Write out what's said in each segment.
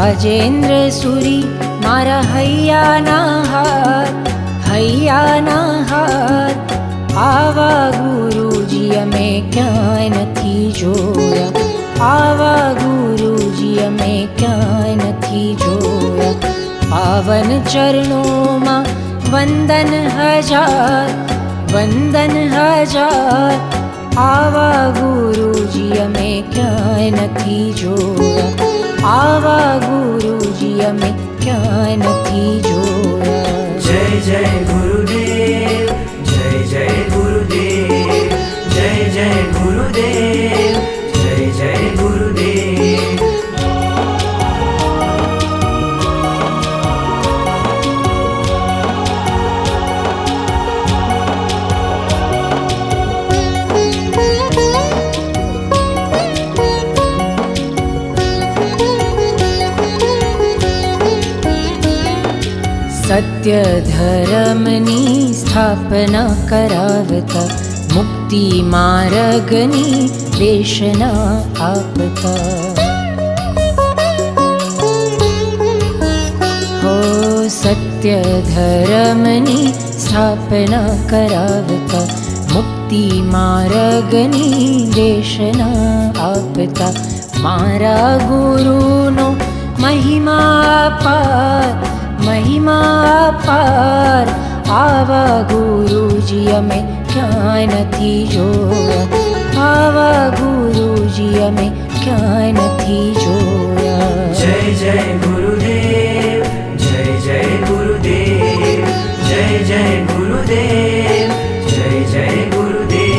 રાજેન્દ્ર સુરી મારા હૈયાના હાર આવા ગુરુજી અમે ક્યાંય નથી જોયા, આવા ગુરુજી અમે ક્યાંય નથી જોયા. પાવન ચરણોમાં વંદન હજાર, આવા ગુરુજી અમે ક્યાંય નથી જોયા, આવા ગુરુજી અમે ક્યાંય નથી જોયા. જય જય ગુરુદેવ, જય જય ગુરુદેવ, જય જય ગુરુદેવ, જય જય ગુરુદેવ. સત્ય ધર્મની સ્થાપના કરાવતા, મુક્તિ માર્ગની દેશના આપતા. હો સત્ય ધર્મની સ્થાપના કરાવતા, મુક્તિ માર્ગની દેશના આપતા. મારા ગુરુનો મહિમા પાર, આવા ગુરુજી અમે ક્યાંય નથી જોયા, આવા ગુરુજી અમે ક્યાંય નથી જોયા. જય જય ગુરુદેવ, જય જય ગુરુદેવ, જય જય ગુરુદેવ, જય જય ગુરુદેવ.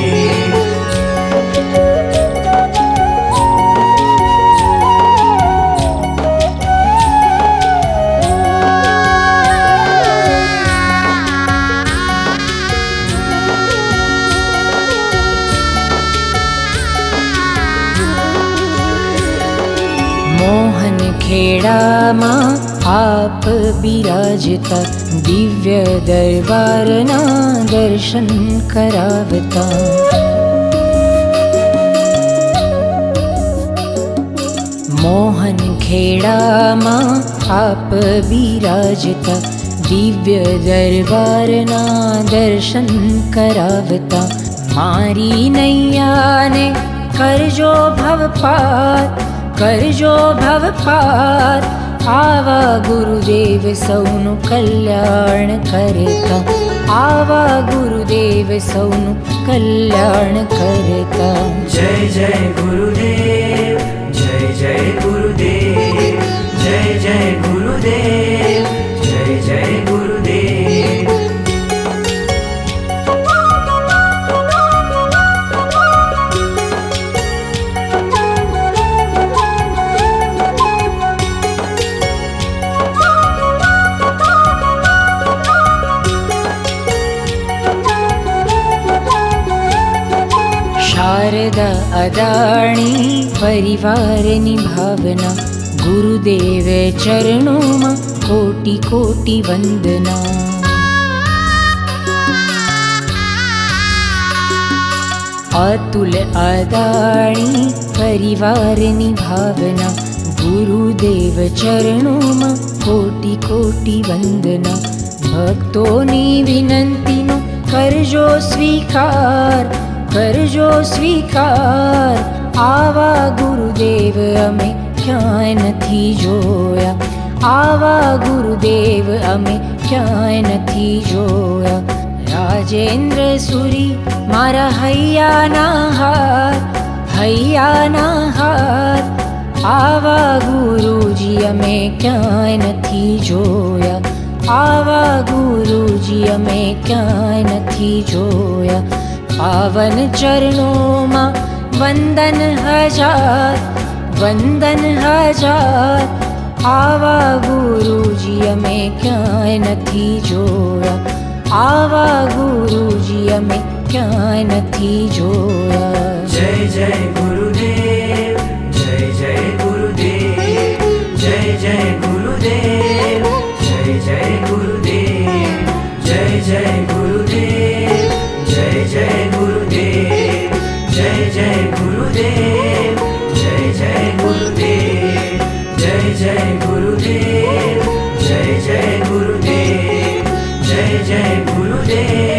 મોહન ખેડામાં આપ બિરાજતા, દિવ્ય દરબારના દર્શન કરાવતા. મોહન ખેડામાં આપ બિરાજતા, દિવ્ય દરબારના દર્શન કરાવતા. મારી નૈયાને કરજો ભવપાર, આવા ગુરુદેવ સૌનું કલ્યાણ કરતા, આવા ગુરુદેવ સૌનું કલ્યાણ કરતા. જય જય ગુરુદેવ, જય જય ગુરુદેવ, જય જય ગુરુદેવ, જય જય ગુરુદેવ. શારદા અદાણી પરિવારની ભાવના, ગુરુદેવ ચરણોમાં કોટી કોટી વંદના. અતુલ અદાણી પરિવારની ભાવના, ગુરુદેવ ચરણોમાં કોટી કોટી વંદના. ભક્તોની વિનંતીનો કરજો સ્વીકાર, આવા ગુરુદેવ અમે ક્યાંય નથી જોયા, આવા ગુરુદેવ અમે ક્યાંય નથી જોયા. રાજેન્દ્ર સુરી મારા હૈયાના હાર, આવા ગુરુજી અમે ક્યાંય નથી જોયા, આવા ગુરુજી અમે ક્યાંય નથી જોયા. પાવન ચરણોમાં વંદન હજાર, આવા ગુરુજી અમે ક્યાંય નથી જોયા, આવા ગુરુજી અમે ક્યાંય નથી જોયા. જય જય ગુરુદેવ, જય જય ગુરુદેવ, જય જય ગુરુદેવ, જય જય ગુરુદેવ, જય જય ગુરુદેવ, જય જય ગુરુદેવ, જય જય ગુરુદેવ, જય જય ગુરુદેવ, જય જય ગુરુ. जय गुरुदेव।